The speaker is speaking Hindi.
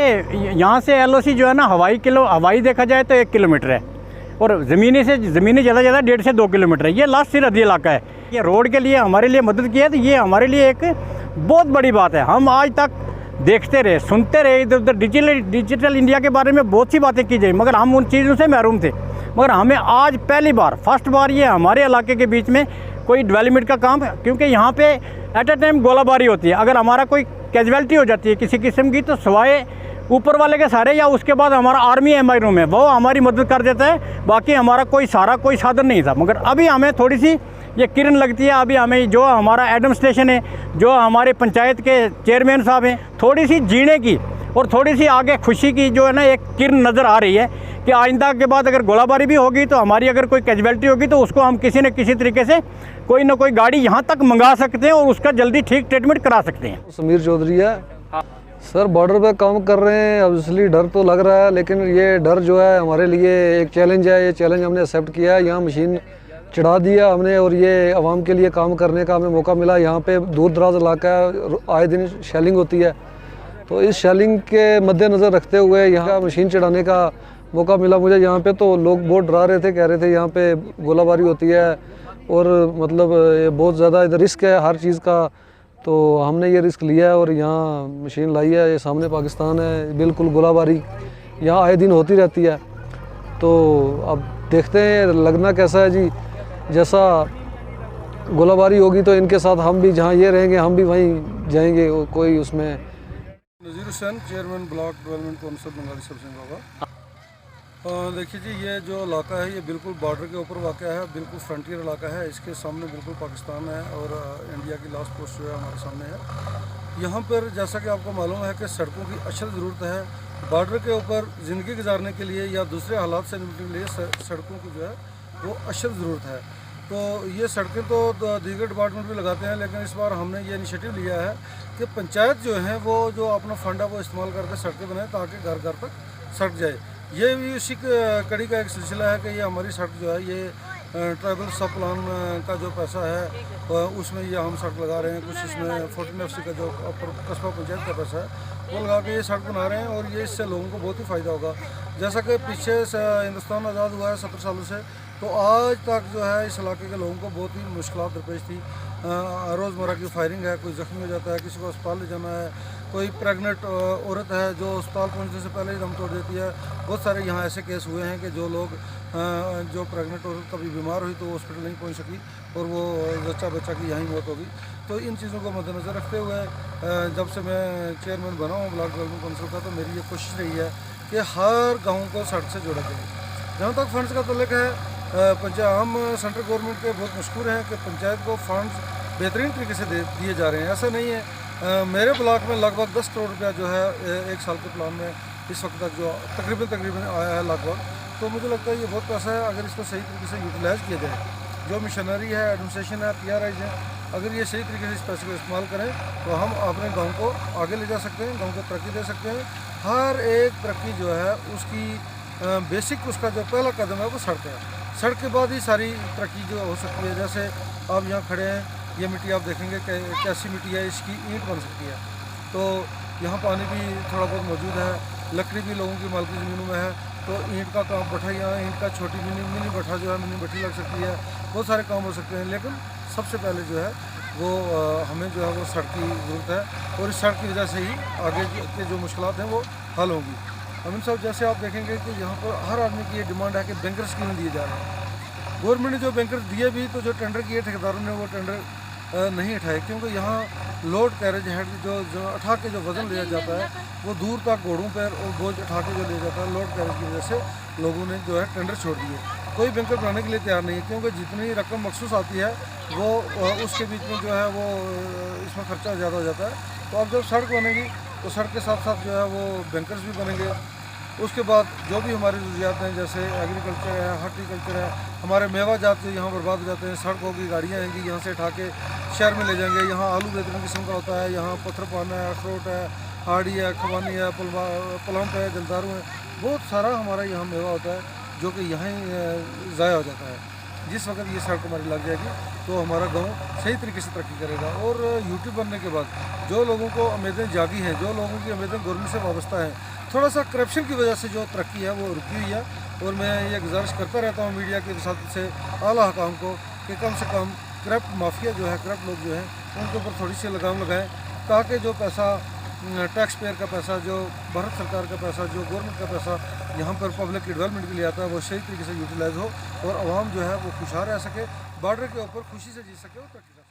यहाँ से एलओसी जो है ना, हवाई देखा जाए तो 1 किलोमीटर है, और ज़मीनी ज़्यादा 1.5 से 2 किलोमीटर है। ये लास्ट सरहदी इलाका है। ये रोड के लिए हमारे लिए मदद की है, तो ये हमारे लिए एक बहुत बड़ी बात है। हम आज तक देखते रहे, सुनते रहे, इधर उधर डिजिटल इंडिया के बारे में बहुत सी बातें की जाए, मगर हम उन चीज़ों से महरूम थे। मगर हमें आज फर्स्ट बार ये हमारे इलाके के बीच में कोई डेवलपमेंट का काम, क्योंकि यहाँ पे एट ए टाइम गोलाबारी होती है। अगर हमारा कोई कैजुअलिटी हो जाती है किसी किस्म की, तो सवाए ऊपर वाले के सहारे या उसके बाद हमारा आर्मी एमआई रूम है, वो हमारी मदद कर देता है। बाकी हमारा कोई साधन नहीं था। मगर अभी हमें थोड़ी सी ये किरण लगती है। अभी हमें जो हमारा एडम स्टेशन है, जो हमारे पंचायत के चेयरमैन साहब हैं, थोड़ी सी जीने की और थोड़ी सी आगे खुशी की जो है ना एक किरण नज़र आ रही है कि आइंदा के बाद अगर गोलाबारी भी होगी, तो हमारी अगर कोई कैजुअलिटी होगी, तो उसको हम किसी न किसी तरीके से कोई ना कोई गाड़ी यहाँ तक मंगा सकते हैं और उसका जल्दी ठीक ट्रीटमेंट करा सकते हैं। समीर चौधरी है सर। बॉर्डर पे काम कर रहे हैं, ऑब्वियसली डर तो लग रहा है, लेकिन ये डर जो है हमारे लिए एक चैलेंज है। ये चैलेंज हमने एक्सेप्ट किया है। यहाँ मशीन चढ़ा दिया हमने, और ये आवाम के लिए काम करने का हमें मौका मिला। यहाँ पे दूर दराज इलाका है, आए दिन शेलिंग होती है, तो इस शेलिंग के मद्देनज़र रखते हुए यहाँ मशीन चढ़ाने का मौका मिला मुझे। यहाँ पे तो लोग बहुत डरा रहे थे, कह रहे थे यहाँ पे गोलाबारी होती है और मतलब ये बहुत ज़्यादा इधर रिस्क है हर चीज़ का। तो हमने ये रिस्क लिया है और यहाँ मशीन लाई है। ये सामने पाकिस्तान है, बिल्कुल गोलाबारी यहाँ आए दिन होती रहती है। तो अब देखते हैं लगना कैसा है जी। जैसा गोलाबारी होगी तो इनके साथ हम भी जहाँ ये रहेंगे हम भी वहीं जाएंगे। कोई उसमें Nazir Hussain, chairman block development council Bengali सब होगा। देखिए जी, ये जो इलाका है ये बिल्कुल बॉर्डर के ऊपर वाक़ है, बिल्कुल फ्रंटियर इलाका है। इसके सामने बिल्कुल पाकिस्तान है और इंडिया की लास्ट पोस्ट जो है हमारे सामने है। यहाँ पर जैसा कि आपको मालूम है कि सड़कों की अशद ज़रूरत है। बॉर्डर के ऊपर ज़िंदगी गुजारने के लिए या दूसरे हालात से निपटने के लिए सड़कों की जो है वो अशद ज़रूरत है। तो ये सड़कें तो दीगर डिपार्टमेंट भी लगाते हैं, लेकिन इस बार हमने ये इनिशिएटिव लिया है कि पंचायत जो है वो जो अपना फंड है वो इस्तेमाल करके सड़कें बनाए, ताकि घर घर तक सड़क जाए। ये भी उसी कड़ी का एक सिलसिला है कि ये हमारी सड़क जो है ये ट्राइबल सब प्लान का जो पैसा है उसमें ये हम सड़क लगा रहे हैं। कुछ इसमें 14 FC का जो कस्बा पंचायत का पैसा है वो लगा के ये सड़क बना रहे हैं, और ये इससे लोगों को बहुत ही फ़ायदा होगा। जैसा कि पीछे हिंदुस्तान आज़ाद हुआ है 70 सालों से, तो आज तक जो है इस इलाके के लोगों को बहुत ही मुश्किलात दरपेश थी। रोज़मर्रा की फायरिंग है, कोई ज़ख्मी हो जाता है, किसी को अस्पताल ले जाना है, कोई प्रेग्नेंट औरत है जो अस्पताल पहुंचने से पहले ही दम तोड़ देती है। बहुत सारे यहाँ ऐसे केस हुए हैं कि जो लोग जो प्रेग्नेंट औरत कभी बीमार हुई तो हॉस्पिटल नहीं पहुंच सकी और वो बच्चा की यहीं मौत होगी। तो इन चीज़ों को मद्देनज़र रखते हुए जब से मैं चेयरमैन बना हूँ ब्लॉक डेवलपमेंट काउंसिल का, तो मेरी ये कोशिश रही है कि हर गाँव को सड़क से जोड़ा जाए। जहाँ तक फंड्स का तल्लुक़ है, हम सेंट्रल गवर्नमेंट के बहुत मशहूर हैं कि पंचायत को फंड्स बेहतरीन तरीके से दिए जा रहे हैं। ऐसा नहीं है, मेरे ब्लॉक में लगभग 10 करोड़ रुपया जो है 1 साल के प्लान में इस वक्त तक जो तकरीबन आया है लगभग। तो मुझे लगता है ये बहुत पैसा है। अगर इसको सही तरीके से यूटिलाइज़ किया जाए, जो मिशनरी है, एडमिनिस्ट्रेशन है, PRIs है, अगर ये सही तरीके से इस पैसे को इस्तेमाल करें तो हम अपने गाँव को आगे ले जा सकते हैं, गाँव को तरक्की दे सकते हैं। हर एक तरक्की जो है उसकी बेसिक उसका जो पहला कदम है वो सड़क है। सड़क के बाद ही सारी तरक्की जो हो सकती है। जैसे आप यहाँ खड़े हैं, ये मिट्टी आप देखेंगे कैसी मिट्टी है, इसकी ईंट बन सकती है। तो यहाँ पानी भी थोड़ा बहुत मौजूद है, लकड़ी भी लोगों की मालकी ज़मीनों में है। तो ईंट का काम भट्ठा, यहाँ ईंट का छोटी मिनी भट्ठा जो है मिनी भट्टी लग सकती है। बहुत सारे काम हो सकते हैं, लेकिन सबसे पहले जो है वो हमें जो है वो सड़क की ज़रूरत है, और इस सड़क की वजह से ही आगे के जो मुश्किलात हैं वो हल होंगी। अमीन साहब, जैसे आप देखेंगे कि यहाँ पर हर आदमी की ये डिमांड है कि बैंकर स्कीम दिए जा रहे हैं। गवर्नमेंट ने जो बैंकर दिए भी, तो जो टेंडर किए ठेकेदारों ने वो टेंडर नहीं उठाए, क्योंकि यहाँ लोड कैरेज हेड जो उठा के जो वज़न लिया जाता है वो दूर तक घोड़ों पर और बोझ उठा के जो लिया जाता है, लोड कैरेज की वजह से लोगों ने जो है टेंडर छोड़ दिए। कोई बैंकर बनाने के लिए तैयार नहीं है, क्योंकि जितनी रकम मखसूस आती है वो उसके बीच में जो है वो इसमें ख़र्चा ज़्यादा हो जाता है। तो अब जब सड़क बनेगी तो सड़क के साथ साथ जो है वो बैंकर्स भी बनेंगे। उसके बाद जो भी हमारी ज़रूरियात हैं, जैसे एग्रीकल्चर है, हॉर्टिकल्चर है, हमारे मेवा जात जो यहाँ बर्बाद हो जाते हैं, सड़क होगी, गाड़ियाँ आएंगी, यहाँ से उठा के शहर में ले जाएंगे। यहाँ आलू बेहतरीन किस्म का होता है, यहाँ पत्थर पाना है, अखरोट है, हाड़ी है, खबानी है, पलम है, जलदारू है, बहुत सारा हमारा यहाँ मेवा होता है जो कि यहाँ ही ज़ाया हो जाता है। जिस वक्त ये सड़क हमारी लग जाएगी तो हमारा गांव सही तरीके से तरक्की करेगा। और यूट्यूब बनने के बाद जो लोगों को उम्मीदें जागी हैं, जो लोगों की उम्मीदें गवर्नमेंट से वाबस्ता हैं, थोड़ा सा करप्शन की वजह से जो तरक्की है वो रुकी हुई है। और मैं ये गुजारिश करता रहता हूँ मीडिया के साथ से आला हकाम को कि कम से कम करप्ट माफिया जो है, करप्ट लोग जो हैं, उनके ऊपर थोड़ी सी लगाम लगाएं, ताकि जो पैसा टैक्स पेयर का पैसा, जो भारत सरकार का पैसा, जो गवर्नमेंट का पैसा यहाँ पर पब्लिक के डेवलपमेंट के लिए आता है, वो सही तरीके से यूटिलाइज हो और आवाम जो है वो खुशहाल रह सके, बॉर्डर के ऊपर खुशी से जी सके और तरक्की